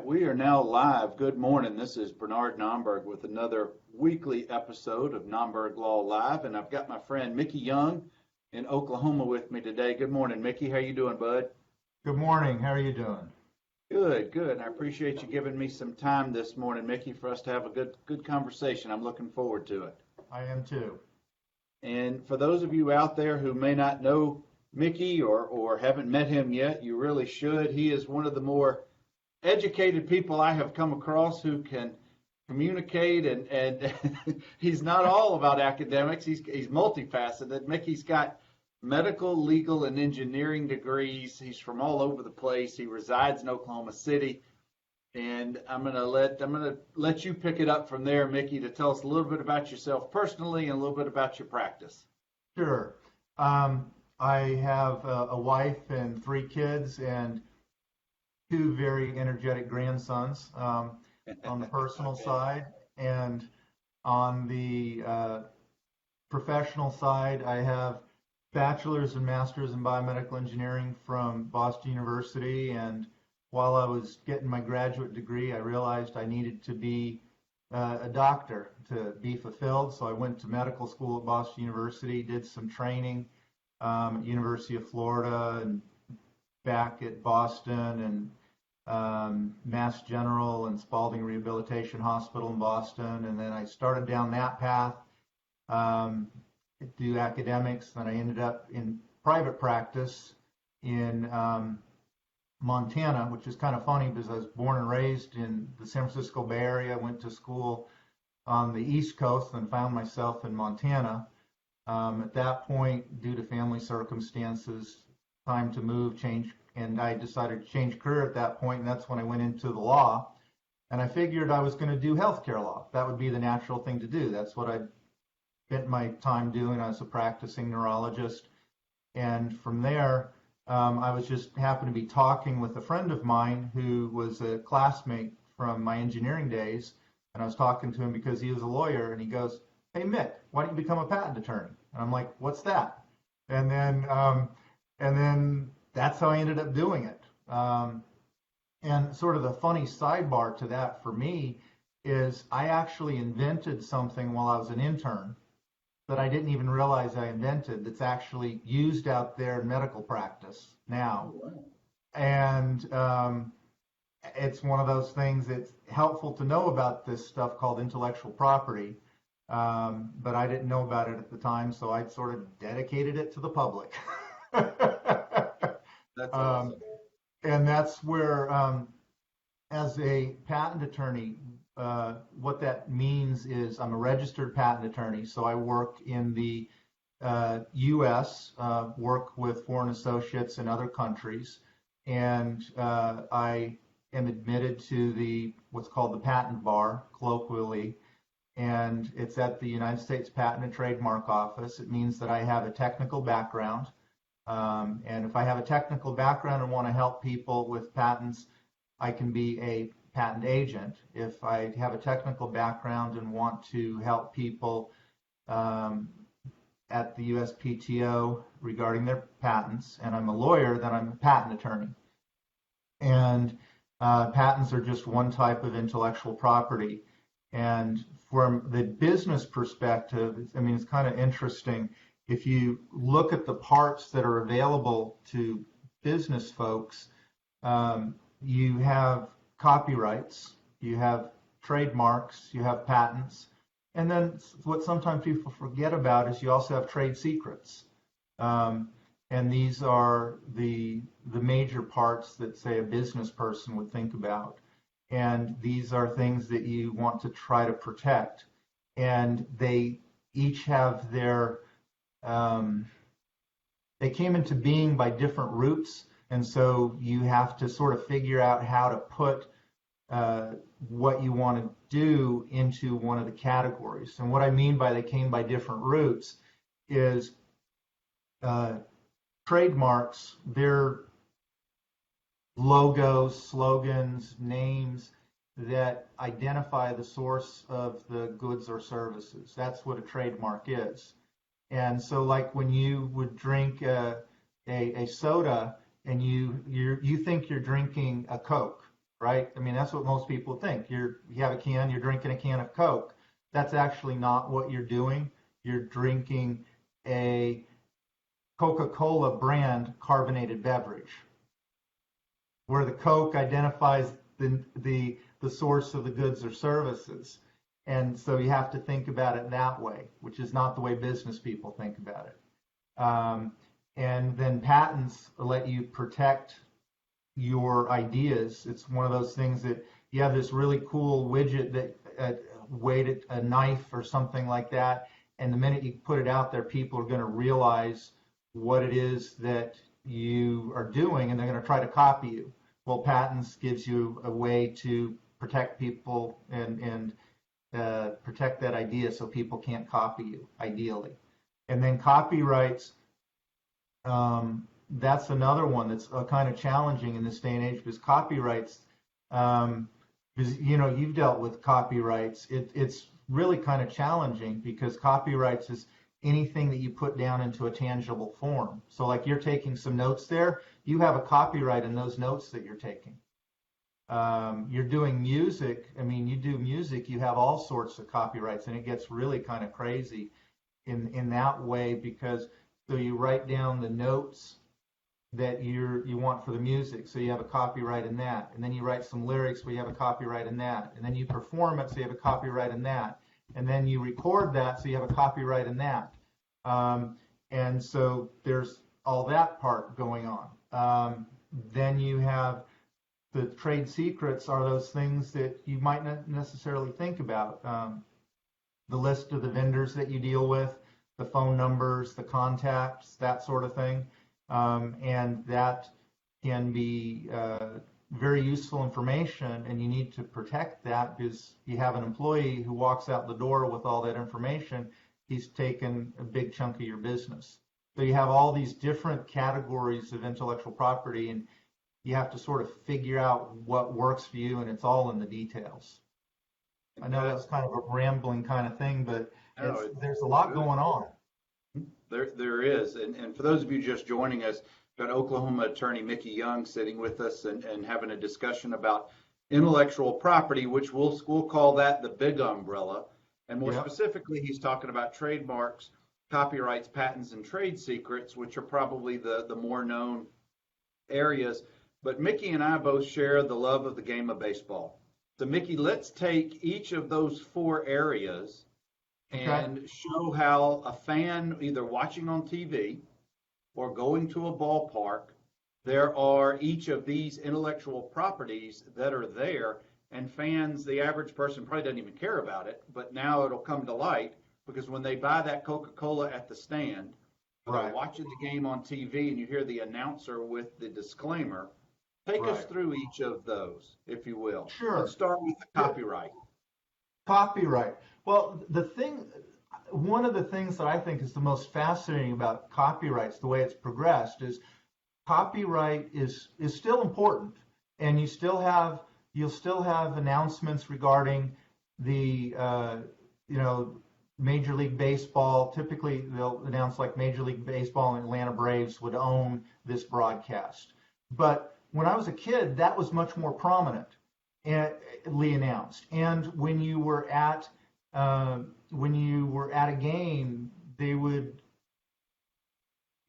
right, we are now live. Good morning. This is Bernard Nomberg with another weekly episode of Nomberg Law Live, and I've got my friend Mickey Young in Oklahoma with me today. Good morning, Mickey. How you doing, bud? Good morning. How are you doing? Good, good. And I appreciate you giving me some time this morning, Mickey, for us to have a good conversation. I'm looking forward to it. I am too. And for those of you out there who may not know Mickey or haven't met him yet, you really should. He is one of the more educated people I have come across who can communicate, and he's not all about academics. He's multifaceted. Mickey's got medical, legal, and engineering degrees. He's from all over the place. He resides in Oklahoma City, and I'm gonna let you pick it up from there, Mickey, to tell us a little bit about yourself personally and a little bit about your practice. Sure. I have a wife and 3 kids and 2 very energetic grandsons on the personal side. And on the professional side, I have bachelor's and master's in biomedical engineering from Boston University. And while I was getting my graduate degree, I realized I needed to be a doctor to be fulfilled. So I went to medical school at Boston University, did some training at University of Florida and back at Boston, and Mass General and Spalding Rehabilitation Hospital in Boston. And then I started down that path, do academics. Then I ended up in private practice in Montana, which is kind of funny because I was born and raised in the San Francisco Bay Area, went to school on the East Coast, and found myself in Montana. At that point, due to family circumstances, time to move, change, and I decided to change career at that point, and that's when I went into the law. And I figured I was going to do healthcare law. That would be the natural thing to do. That's what I spent my time doing. I was a practicing neurologist. And from there, I was just happened to be talking with a friend of mine who was a classmate from my engineering days. And I was talking to him because he was a lawyer, and he goes, "Hey, Mick, why don't you become a patent attorney?" And I'm like, "What's that?" And then that's how I ended up doing it. And sort of the funny sidebar to that for me is I actually invented something while I was an intern that I didn't even realize I invented, that's actually used out there in medical practice now. And it's one of those things that's helpful to know about this stuff called intellectual property. But I didn't know about it at the time, so I sort of dedicated it to the public. That's awesome. And that's where, as a patent attorney, what that means is I'm a registered patent attorney, so I work in the U.S., work with foreign associates in other countries, and I am admitted to what's called the patent bar, colloquially, and it's at the United States Patent and Trademark Office. It means that I have a technical background. And if I have a technical background and want to help people with patents, I can be a patent agent. If I have a technical background and want to help people at the USPTO regarding their patents, and I'm a lawyer, then I'm a patent attorney. And patents are just one type of intellectual property. And from the business perspective, I mean, it's kind of interesting. If you look at the parts that are available to business folks, you have copyrights, you have trademarks, you have patents, and then what sometimes people forget about is you also have trade secrets. And these are the major parts that, say, a business person would think about. And these are things that you want to try to protect. And they each have their they came into being by different routes, and so you have to sort of figure out how to put what you want to do into one of the categories. And what I mean by they came by different routes is trademarks, they're logos, slogans, names that identify the source of the goods or services. That's what a trademark is. And so, like when you would drink a soda and you think you're drinking a Coke, right? I mean, that's what most people think. You have a can, you're drinking a can of Coke. That's actually not what you're doing. You're drinking a Coca-Cola brand carbonated beverage, where the Coke identifies the source of the goods or services. And so you have to think about it that way, which is not the way business people think about it. And then patents let you protect your ideas. It's one of those things that you have this really cool widget that weighted a knife or something like that, and the minute you put it out there, people are going to realize what it is that you are doing, and they're going to try to copy you. Well, patents gives you a way to protect people and protect that idea so people can't copy you, ideally. And then copyrights, that's another one that's kind of challenging in this day and age, because copyrights, because you've dealt with copyrights, it's really kind of challenging, because copyrights is anything that you put down into a tangible form. So like you're taking some notes there, you have a copyright in those notes that you're taking. You're doing music. I mean, you do music, you have all sorts of copyrights, and it gets really kind of crazy in that way, because so you write down the notes that you want for the music, so you have a copyright in that, and then you write some lyrics where you have a copyright in that, and then you perform it, so you have a copyright in that, and then you record that, so you have a copyright in that. And so there's all that part going on. Then you have the trade secrets are those things that you might not necessarily think about. The list of the vendors that you deal with, the phone numbers, the contacts, that sort of thing. And that can be very useful information, and you need to protect that, because you have an employee who walks out the door with all that information, he's taken a big chunk of your business. So you have all these different categories of intellectual property, and you have to sort of figure out what works for you, and it's all in the details. I know that's kind of a rambling kind of thing, but there's a lot going on. There is, and for those of you just joining us, we've got Oklahoma attorney Mickey Young sitting with us and having a discussion about intellectual property, which we'll call that the big umbrella. And more specifically, he's talking about trademarks, copyrights, patents, and trade secrets, which are probably the more known areas. But Mickey and I both share the love of the game of baseball. So Mickey, let's take each of those four areas and show how a fan, either watching on TV or going to a ballpark, there are each of these intellectual properties that are there, and fans, the average person probably doesn't even care about it, but now it'll come to light, because when they buy that Coca-Cola at the stand, or they're watching the game on TV and you hear the announcer with the disclaimer, take us through each of those, if you will. Sure. Let's start with the copyright. Copyright. Well, one of the things that I think is the most fascinating about copyrights, the way it's progressed, is copyright is still important, and you'll still have announcements regarding the Major League Baseball. Typically, they'll announce like Major League Baseball and Atlanta Braves would own this broadcast. But when I was a kid, that was much more prominently announced. And when you were at a game, they would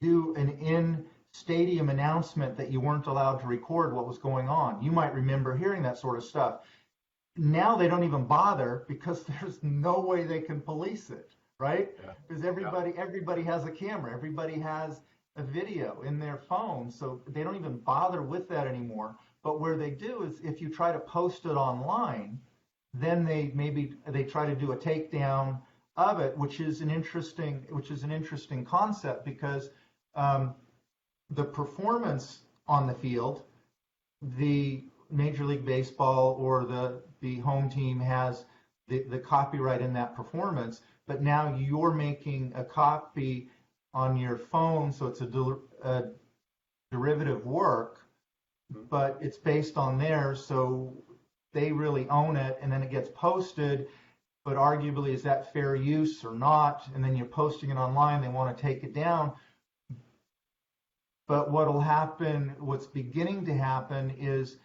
do an in-stadium announcement that you weren't allowed to record what was going on. You might remember hearing that sort of stuff. Now they don't even bother, because there's no way they can police it, right? Because everybody has a camera, everybody has a video in their phone, so they don't even bother with that anymore. But where they do is, if you try to post it online, then they try to do a takedown of it, which is an interesting concept, because the performance on the field, the Major League Baseball or the home team has the copyright in that performance, but now you're making a copy on your phone, so it's a derivative work, but it's based on theirs, so they really own it, and then it gets posted, but arguably, is that fair use or not? And then you're posting it online, they want to take it down. But what's beginning to happen is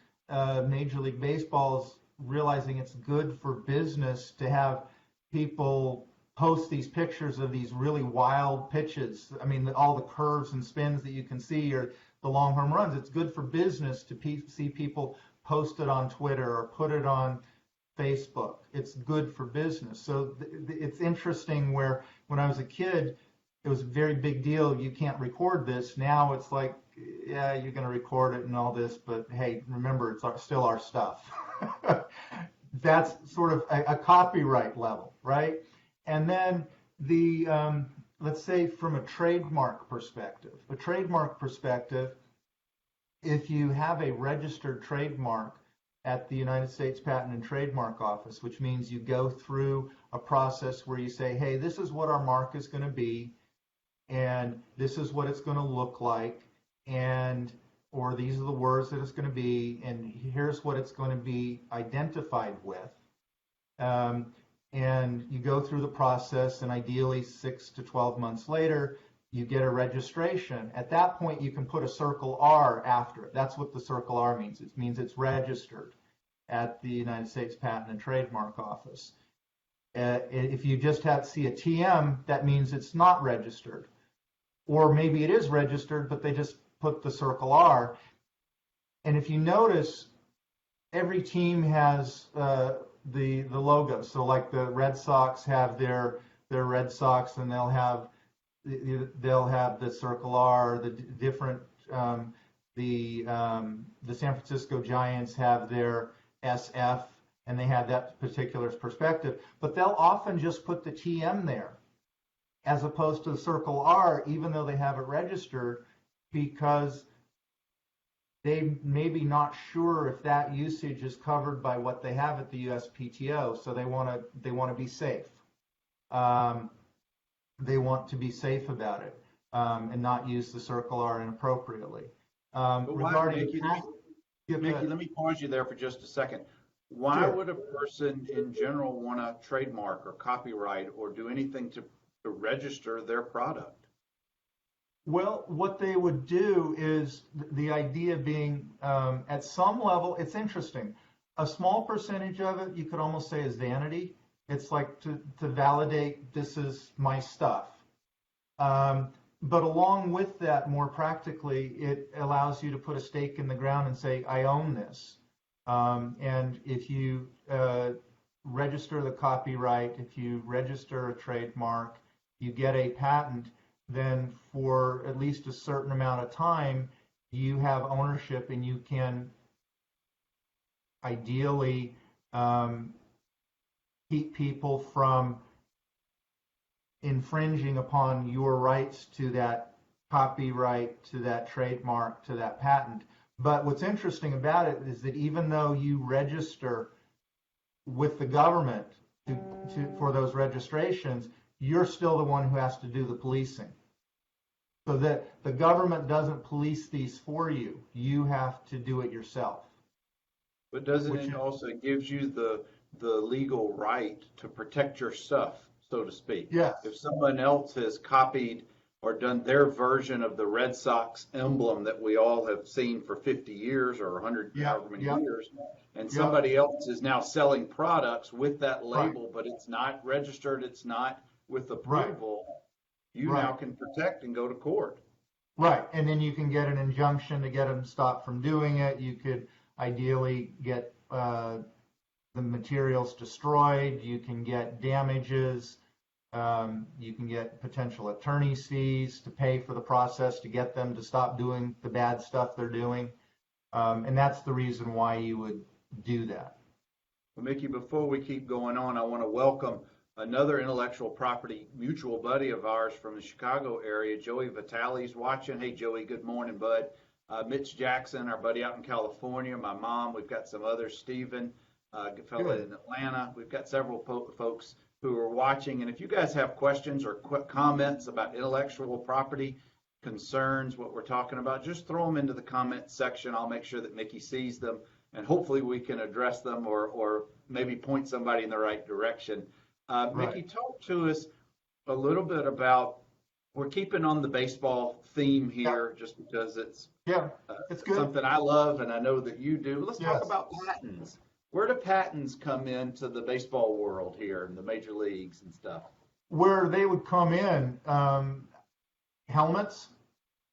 Major League Baseball is realizing it's good for business to have people post these pictures of these really wild pitches. I mean, all the curves and spins that you can see, or the long home runs. It's good for business to see people post it on Twitter or put it on Facebook. It's good for business. So it's interesting where when I was a kid, it was a very big deal. You can't record this. Now it's like, yeah, you're going to record it and all this, but hey, remember, it's still our stuff. That's sort of a copyright level, right? And then let's say from a trademark perspective, if you have a registered trademark at the United States Patent and Trademark Office, which means you go through a process where you say, hey, this is what our mark is going to be, and this is what it's going to look like, or these are the words that it's going to be, and here's what it's going to be identified with. And you go through the process, and ideally 6 to 12 months later, you get a registration. At that point, you can put a circle R after it. That's what the circle R means. It means it's registered at the United States Patent and Trademark Office. If you just see a TM, that means it's not registered. Or maybe it is registered, but they just put the circle R. And if you notice, every team has the logo. So like the Red Sox have their Red Sox, and they'll have the circle R. The different the San Francisco Giants have their SF, and they have that particular perspective. But they'll often just put the TM there, as opposed to the circle R, even though they have it registered, because they may be not sure if that usage is covered by what they have at the USPTO, so they want to be safe. They want to be safe about it and not use the circle R inappropriately. Mickey, let me pause you there for just a second. Why would a person in general want to trademark or copyright or do anything to register their product? Well, what they would do is, the idea being, at some level, it's interesting. A small percentage of it, you could almost say, is vanity. It's like to validate, this is my stuff. But along with that, more practically, it allows you to put a stake in the ground and say, I own this. And if you register the copyright, if you register a trademark, you get a patent, then for at least a certain amount of time, you have ownership, and you can ideally keep people from infringing upon your rights to that copyright, to that trademark, to that patent. But what's interesting about it is that even though you register with the government for those registrations, you're still the one who has to do the policing. So that the government doesn't police these for you. You have to do it yourself. But doesn't it also gives you the legal right to protect your stuff, so to speak? Yes. If someone else has copied or done their version of the Red Sox emblem that we all have seen for 50 years or 100 however many years, and somebody else is now selling products with that label, but it's not registered, it's not with approval, you now can protect and go to court. Right, and then you can get an injunction to get them stopped from doing it. You could ideally get the materials destroyed. You can get damages. You can get potential attorney's fees to pay for the process to get them to stop doing the bad stuff they're doing. And that's the reason why you would do that. Well, Mickey, before we keep going on, I want to welcome another intellectual property mutual buddy of ours from the Chicago area. Joey Vitale's watching. Hey, Joey, good morning, bud. Mitch Jackson, our buddy out in California. My mom. We've got some others. Stephen, good fellow in Atlanta. We've got several folks who are watching. And if you guys have questions or comments about intellectual property concerns, what we're talking about, just throw them into the comment section. I'll make sure that Mickey sees them, and hopefully we can address them or maybe point somebody in the right direction. Mickey, talk to us a little bit about, we're keeping on the baseball theme here just because it's Yeah, it's good. Something I love and I know that you do. Let's talk Yes. about patents. Where do patents come into the baseball world here in the major leagues and stuff? Where they would come in, helmets,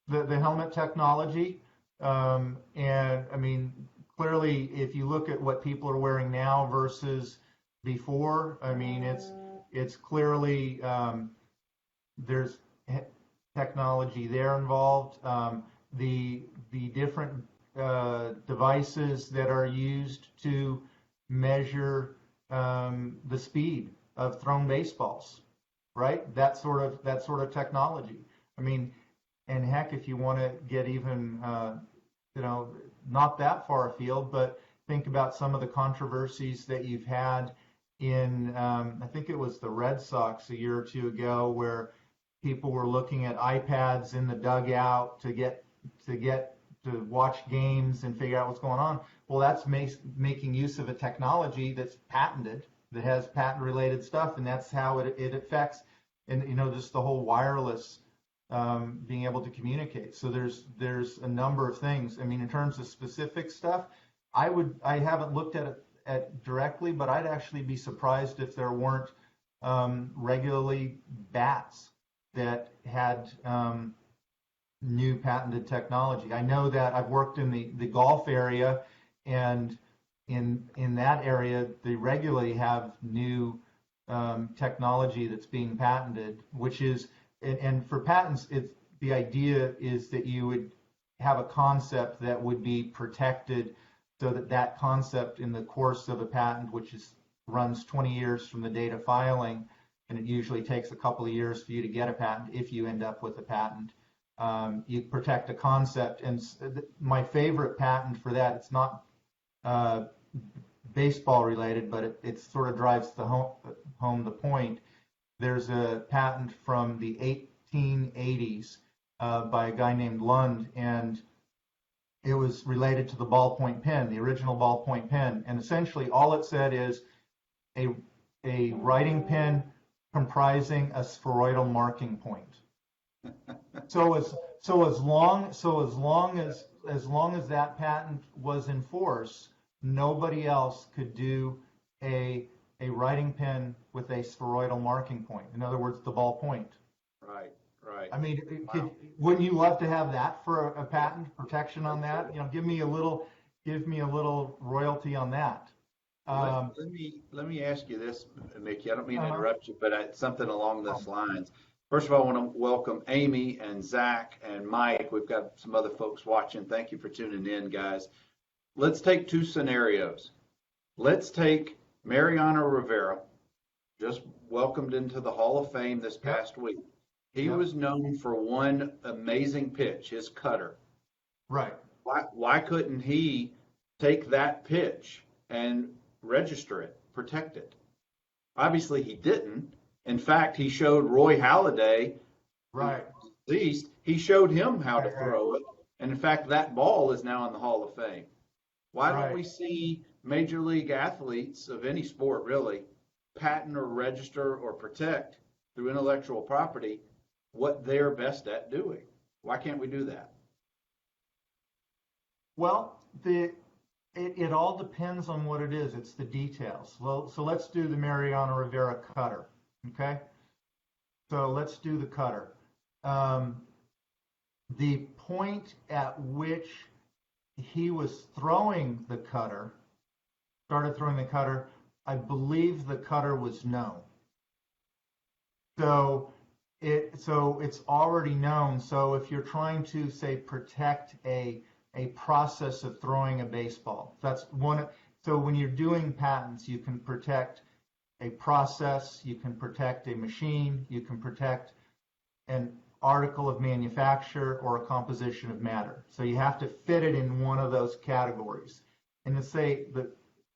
the helmet technology. And I mean, clearly, if you look at what people are wearing now versus before, I mean, it's clearly there's technology there involved. The different devices that are used to measure the speed of thrown baseballs, right? That sort of technology. I mean, and heck, if you want to get even, not that far afield, but think about some of the controversies that you've had in, I think it was the Red Sox a year or two ago, where people were looking at iPads in the dugout to watch games and figure out what's going on. Well, that's making use of a technology that's patented, that has patent-related stuff, and that's how it affects, and just the whole wireless being able to communicate. So there's a number of things. I mean, in terms of specific stuff, I haven't looked at it directly, but I'd actually be surprised if there weren't regularly bats that had new patented technology. I know that I've worked in the golf area, and in that area, they regularly have new technology that's being patented, which is, and for patents, the idea is that you would have a concept that would be protected, so that concept in the course of a patent, which runs 20 years from the date of filing, and it usually takes a couple of years for you to get a patent if you end up with a patent. You protect a concept, and my favorite patent for that, it's not baseball related, but it sort of drives home the point. There's a patent from the 1880s by a guy named Lund, and it was related to the ballpoint pen, the original ballpoint pen. And essentially all it said is a writing pen comprising a spheroidal marking point. So as long as that patent was in force, nobody else could do a writing pen with a spheroidal marking point. In other words, the ball point. Right, right. I mean, Wow. wouldn't you love to have that for a patent protection on that? Give me a little royalty on that. Let me ask you this, Mickey. I don't mean to interrupt you, but it's something along those lines. First of all, I want to welcome Amy and Zach and Mike. We've got some other folks watching. Thank you for tuning in, guys. Let's take two scenarios. Let's take Mariano Rivera, just welcomed into the Hall of Fame this past week. He was known for one amazing pitch, his cutter. Right. Why couldn't he take that pitch and register it, protect it? Obviously, he didn't. In fact, he showed Roy Halladay, right, deceased, he showed him how to throw it. And in fact, that ball is now in the Hall of Fame. Why don't we see major league athletes of any sport really patent or register or protect through intellectual property what they're best at doing? Why can't we do that? Well, it all depends on what it is. It's the details. Well, so let's do the Mariano Rivera cutter. Okay. So let's do the cutter. The point at which he was throwing the cutter, started throwing the cutter, I believe the cutter was known. So it's already known. So if you're trying to, say, protect a process of throwing a baseball, that's one. So when you're doing patents, you can protect a process, you can protect a machine, you can protect an article of manufacture or a composition of matter. So you have to fit it in one of those categories. And to say that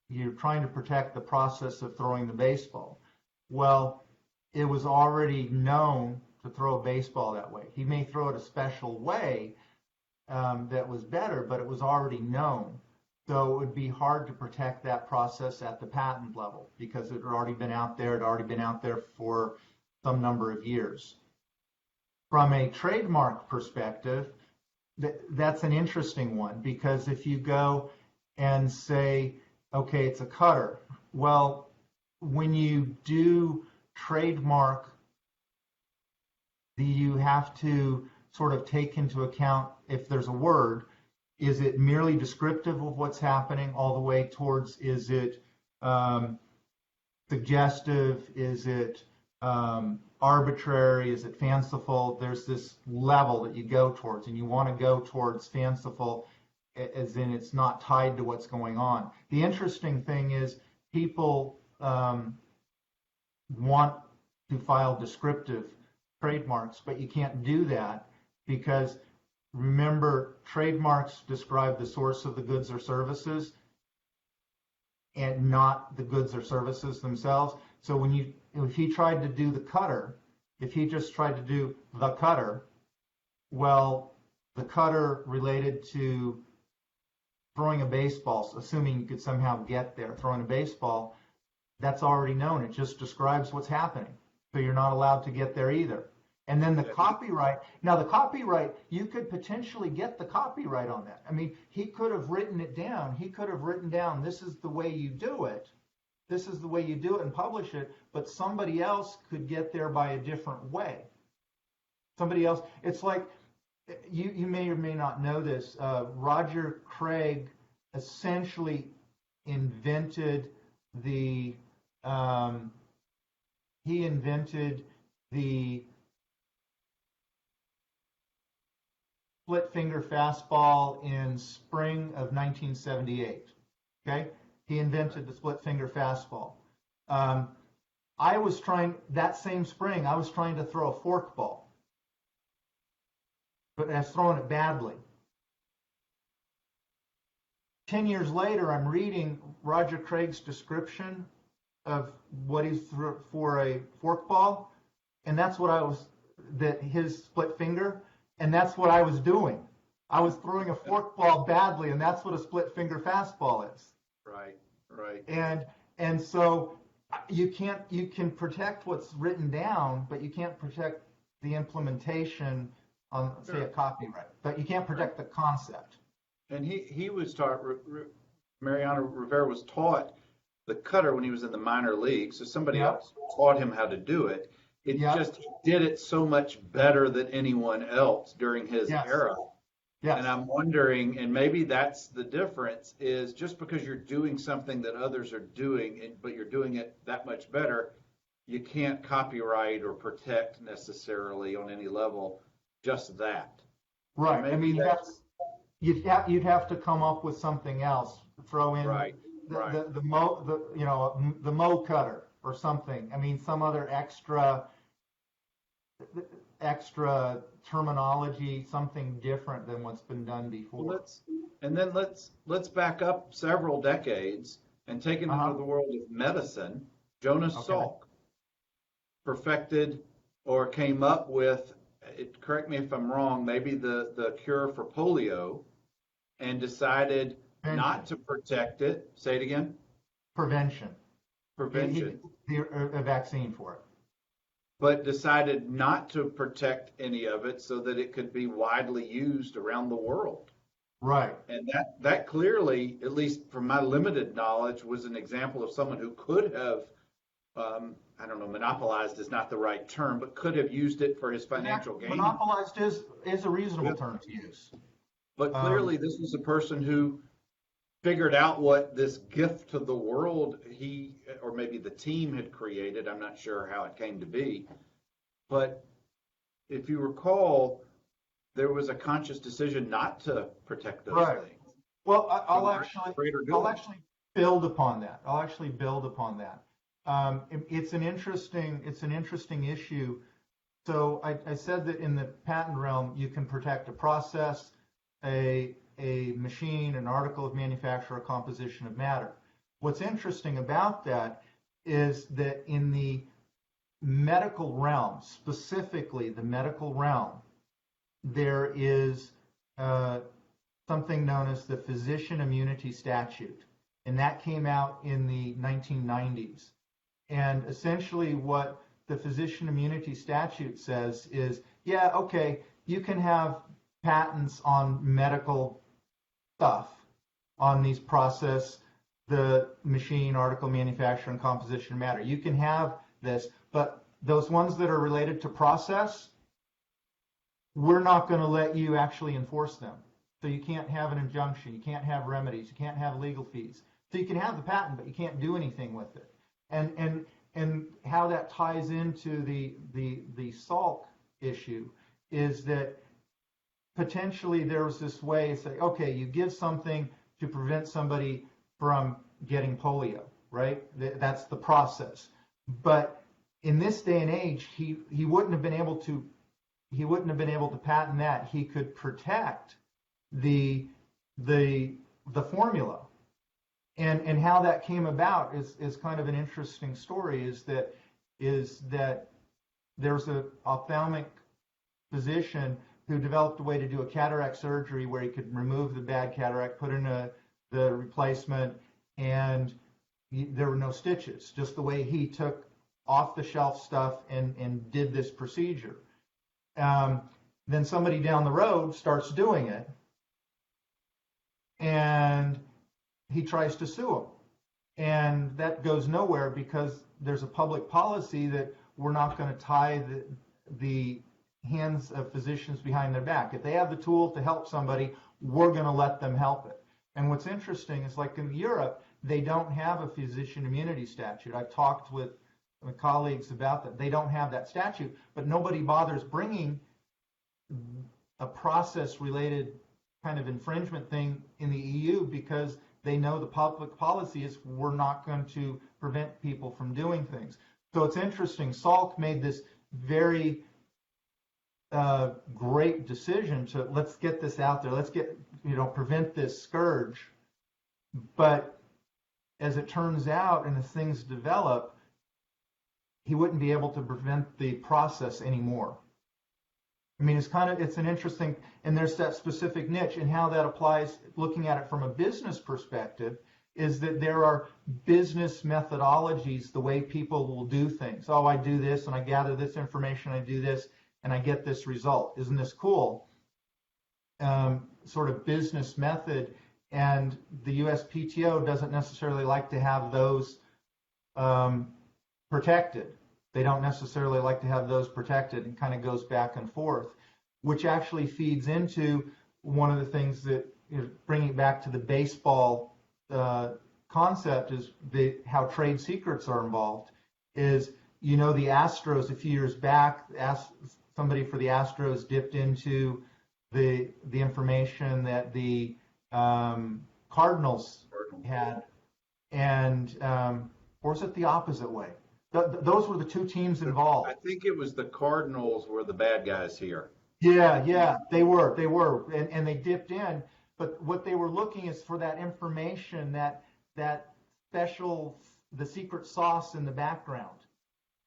you're trying to protect the process of throwing the baseball, well, it was already known to throw a baseball that way. He may throw it a special way that was better, but it was already known. So it would be hard to protect that process at the patent level because it had already been out there. It had already been out there for some number of years. From a trademark perspective, that's an interesting one, because if you go and say, okay, it's a cutter. Well, when you do trademark, you have to sort of take into account, if there's a word, is it merely descriptive of what's happening all the way towards, is it suggestive, is it arbitrary, is it fanciful? There's this level that you go towards, and you want to go towards fanciful, as in it's not tied to what's going on. The interesting thing is people want to file descriptive trademarks, but you can't do that because, remember, trademarks describe the source of the goods or services and not the goods or services themselves. So if he tried to do the cutter, if he just tried to do the cutter, well, the cutter related to throwing a baseball, assuming you could somehow get there, throwing a baseball, that's already known. It just describes what's happening. So you're not allowed to get there either. And then the copyright, now the copyright, you could potentially get the copyright on that. I mean, he could have written it down. He could have written down, this is the way you do it. This is the way you do it and publish it, but somebody else could get there by a different way. Somebody else, it's like, you may or may not know this, Roger Craig essentially invented the split finger fastball in spring of 1978. Okay, he invented the split finger fastball. That same spring, I was trying to throw a forkball, but I was throwing it badly. 10 years later, I'm reading Roger Craig's description of what he's for a forkball, and that's what his split finger, and that's what I was doing. I was throwing a forkball badly, and that's what a split finger fastball is. Right. And so you can protect what's written down, but you can't protect the implementation on, say, a copyright. But you can't protect the concept. And he was taught, Mariano Rivera was taught the cutter when he was in the minor leagues. So somebody else taught him how to do it. It just did it so much better than anyone else during his era. Yes. And I'm wondering, and maybe that's the difference, is just because you're doing something that others are doing, but you're doing it that much better, you can't copyright or protect necessarily on any level just that. Right. I mean, you'd have to come up with something else. Throw in the mow cutter or something. I mean, some other extra terminology, something different than what's been done before. Let's back up several decades and take it into the world of medicine. Jonas Salk perfected or came up with, correct me if I'm wrong, maybe the cure for polio, and decided not to protect it. Say it again. Prevention. A vaccine for it. But decided not to protect any of it so that it could be widely used around the world. Right. And that clearly, at least from my limited knowledge, was an example of someone who could have, I don't know, monopolized is not the right term, but could have used it for his financial gain. Monopolized is a reasonable term to use. But clearly this was a person who figured out what this gift to the world he, or maybe the team, had created. I'm not sure how it came to be. But if you recall, there was a conscious decision not to protect those things. Well, I'll actually build upon that. It's an interesting issue. So I said that in the patent realm, you can protect a process, a machine, an article of manufacture, a composition of matter. What's interesting about that is that in the medical realm, specifically the medical realm, there is something known as the Physician Immunity Statute, and that came out in the 1990s. And essentially what the Physician Immunity Statute says is, you can have patents on medical stuff, on these process, the machine, article, manufacture, and composition of matter. You can have this, but those ones that are related to process, we're not going to let you actually enforce them. So you can't have an injunction, you can't have remedies, you can't have legal fees. So you can have the patent, but you can't do anything with it. And how that ties into the Salk issue is that potentially there was this way to say, okay, you give something to prevent somebody from getting polio, right? That's the process. But in this day and age, he wouldn't have been able to patent that. He could protect the formula. And how that came about is kind of an interesting story, is that there's an ophthalmic physician who developed a way to do a cataract surgery where he could remove the bad cataract, put in the replacement, and there were no stitches, just the way he took off-the-shelf stuff and did this procedure. Then somebody down the road starts doing it, and he tries to sue him. And that goes nowhere because there's a public policy that we're not going to tie the hands of physicians behind their back. If they have the tool to help somebody, we're going to let them help it. And what's interesting is, like in Europe, they don't have a physician immunity statute. I've talked with my colleagues about that. They don't have that statute, but nobody bothers bringing a process-related kind of infringement thing in the EU because they know the public policy is we're not going to prevent people from doing things. So it's interesting. Salk made this very great decision to let's get this out there. Let's prevent this scourge. But as it turns out, and as things develop, he wouldn't be able to prevent the process anymore. I mean, it's an interesting, and there's that specific niche, and how that applies, looking at it from a business perspective, is that there are business methodologies, the way people will do things. Oh, I do this, and I gather this information, I do this, and I get this result. Isn't this cool? Sort of business method, and the USPTO doesn't necessarily like to have those protected. They don't necessarily like to have those protected, and kind of goes back and forth, which actually feeds into one of the things that, bringing it back to the baseball concept, is how trade secrets are involved. Is, the Astros a few years back, somebody for the Astros dipped into the information that the Cardinals had, and or was it the opposite way? Those were the two teams involved. I think it was the Cardinals were the bad guys here. Yeah, they were, and they dipped in. But what they were looking is for that information, that special, the secret sauce in the background.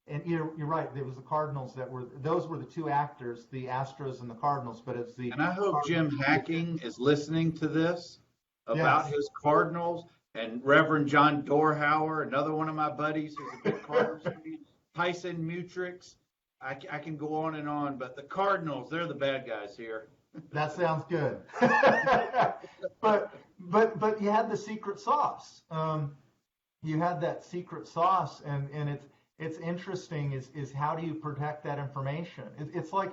And you're right, it was the Cardinals those were the two actors, the Astros and the Cardinals. But it's the. And I hope Jim Hacking is listening to this about his Cardinals. And Reverend John Dorhauer, another one of my buddies who's a big Cardinals fan, Tyson Mutrix. I can go on, but the Cardinals, they're the bad guys here. That sounds good. but you had the secret sauce. You had that secret sauce, and it's interesting is how do you protect that information? It's like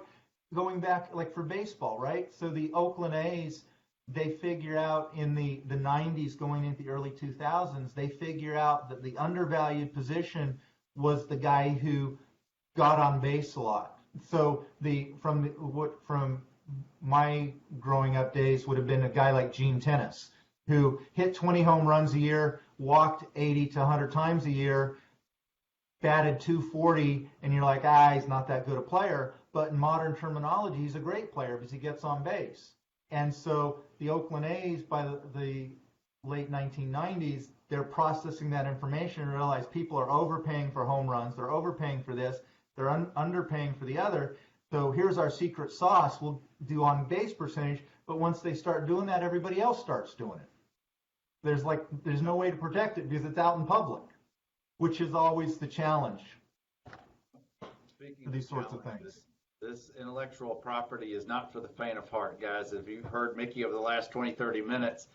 going back, like for baseball, right? So the Oakland A's, they figure out in the 90s going into the early 2000s, they figure out that the undervalued was the guy who got on base a lot. So from my growing up days would have been a guy like Gene Tennis, who hit 20 home runs a year, walked 80 to 100 times a year, batted 240, and you're like, he's not that good a player. But in modern terminology, he's a great player because he gets on base. And so the Oakland A's, by the late 1990s, they're processing that information and realize people are overpaying for home runs, they're overpaying for this, they're underpaying for the other. So here's our secret sauce. We'll do on base percentage, but once they start doing that, everybody else starts doing it. There's no way to protect it because it's out in public, which is always the challenge for these sorts of things. This intellectual property is not for the faint of heart, guys. If you've heard Mickey over the last 20, 30 minutes,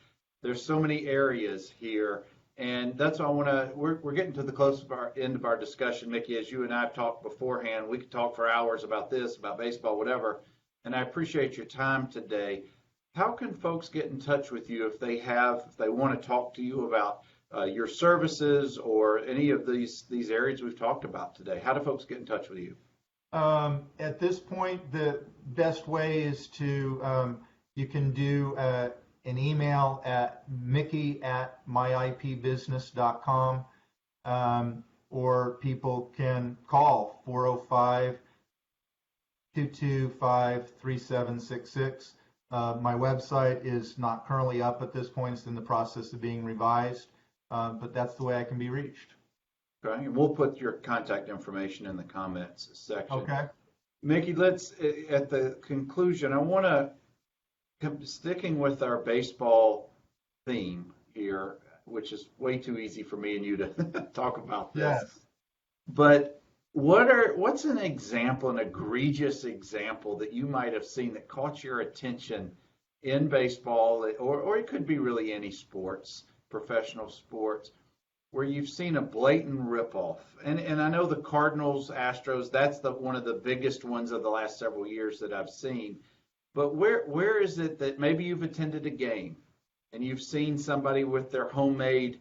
there's so many areas here. And that's why we're getting to the close of our end of our discussion, Mickey. As you and I have talked beforehand, we could talk for hours about this, about baseball, whatever. And I appreciate your time today. How can folks get in touch with you if they want to talk to you about your services or any of these areas we've talked about today? How do folks get in touch with you? At this point, the best way is to, you can do an email at mickey@myipbusiness.com, or people can call 405-225-3766. My website is not currently up at this point. It's in the process of being revised, but that's the way I can be reached. Okay, and we'll put your contact information in the comments section. Okay. Mickey, let's, at the conclusion, I want to, sticking with our baseball theme here, which is way too easy for me and you to talk about this. Yes. But what's an example, an egregious example that you might have seen that caught your attention in baseball, or it could be really any sports, professional sports, where you've seen a blatant ripoff? And I know the Cardinals, Astros, that's one of the biggest ones of the last several years that I've seen. But where is it that maybe you've attended a game and you've seen somebody with their homemade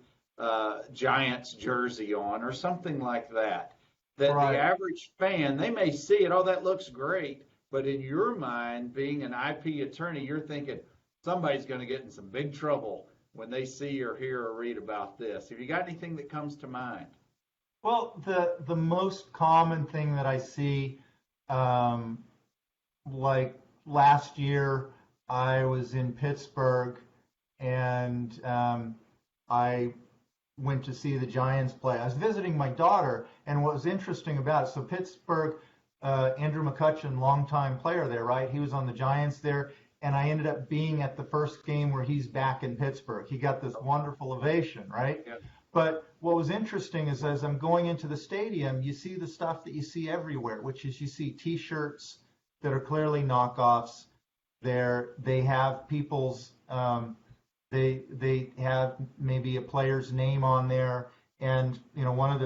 Giants jersey on or something like that, that Right. the average fan, they may see it, oh, that looks great, but in your mind, being an IP attorney, you're thinking somebody's going to get in some big trouble when they see or hear or read about this. Have you got anything that comes to mind? Well, the most common thing that I see, like last year, I was in Pittsburgh and I went to see the Giants play. I was visiting my daughter, and what was interesting about it, so Pittsburgh, Andrew McCutchen, longtime player there, right? He was on the Giants there, and I ended up being at the first game where he's back in Pittsburgh. He got this wonderful ovation, right? Yeah. But what was interesting is as I'm going into the stadium, you see the stuff that you see everywhere, which is you see T-shirts that are clearly knockoffs. They have people's, they have maybe a player's name on there, and one of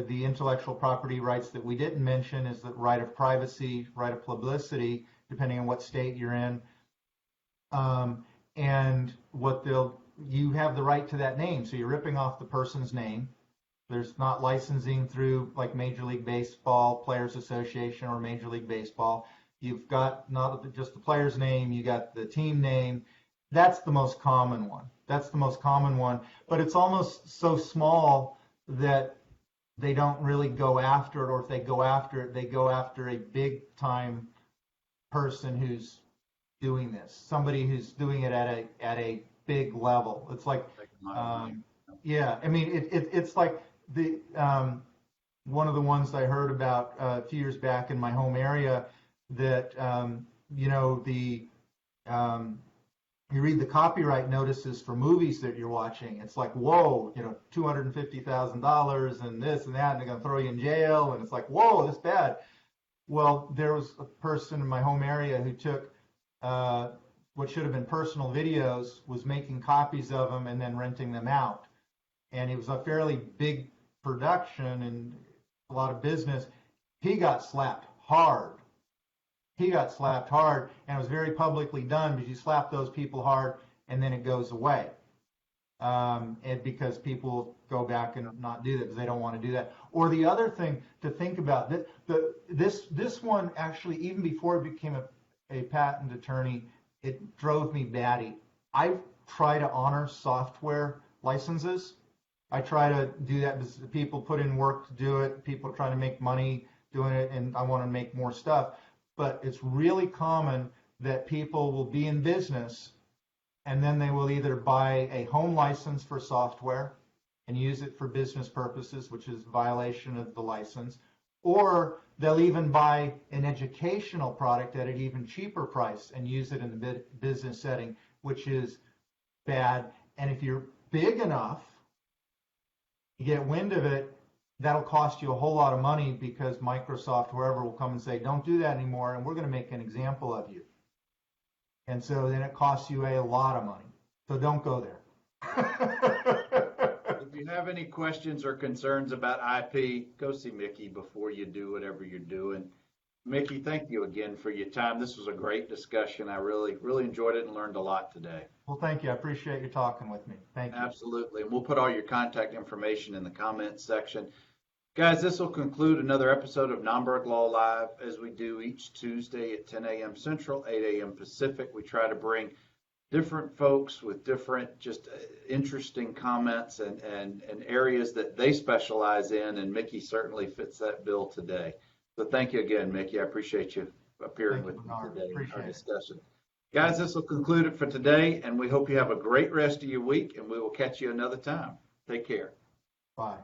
the intellectual property rights that we didn't mention is the right of privacy, right of publicity, depending on what state you're in. And you have the right to that name, so you're ripping off the person's name. There's not licensing through like Major League Baseball Players Association or Major League Baseball. You've got not just the player's name, you got the team name. That's the most common one. But it's almost so small that they don't really go after it, or if they go after it, they go after a big time person who's doing this, somebody who's doing it at a big level. It's like, yeah, I mean, it's like the one of the ones I heard about a few years back in my home area that you read the copyright notices for movies that you're watching. It's like, whoa, $250,000 and this and that, and they're going to throw you in jail. And it's like, whoa, this bad. Well, there was a person in my home area who took what should have been personal videos, was making copies of them and then renting them out. And it was a fairly big production and a lot of business. He got slapped hard. And it was very publicly done because you slap those people hard and then it goes away. And because people go back and not do that because they don't want to do that. Or the other thing to think about, this one actually, even before it became a patent attorney, it drove me batty. I try to honor software licenses. I try to do that because people put in work to do it. People try to make money doing it, and I want to make more stuff. But it's really common that people will be in business and then they will either buy a home license for software and use it for business purposes, which is violation of the license, or they'll even buy an educational product at an even cheaper price and use it in the business setting, which is bad. And if you're big enough, you get wind of it, that'll cost you a whole lot of money because Microsoft, whoever, will come and say, don't do that anymore, and we're going to make an example of you. And so then it costs you a lot of money. So don't go there. If you have any questions or concerns about IP, go see Mickey before you do whatever you're doing. Mickey, thank you again for your time. This was a great discussion. I really, really enjoyed it and learned a lot today. Well, thank you. I appreciate you talking with me. Thank you. Absolutely. And we'll put all your contact information in the comments section. Guys, this will conclude another episode of Nomberg Law Live, as we do each Tuesday at 10 a.m. Central, 8 a.m. Pacific. We try to bring different folks with different, just interesting comments and areas that they specialize in, and Mickey certainly fits that bill today. So thank you again, Mickey. I appreciate you appearing with me today in our discussion. Guys, this will conclude it for today, and we hope you have a great rest of your week, and we will catch you another time. Take care. Bye.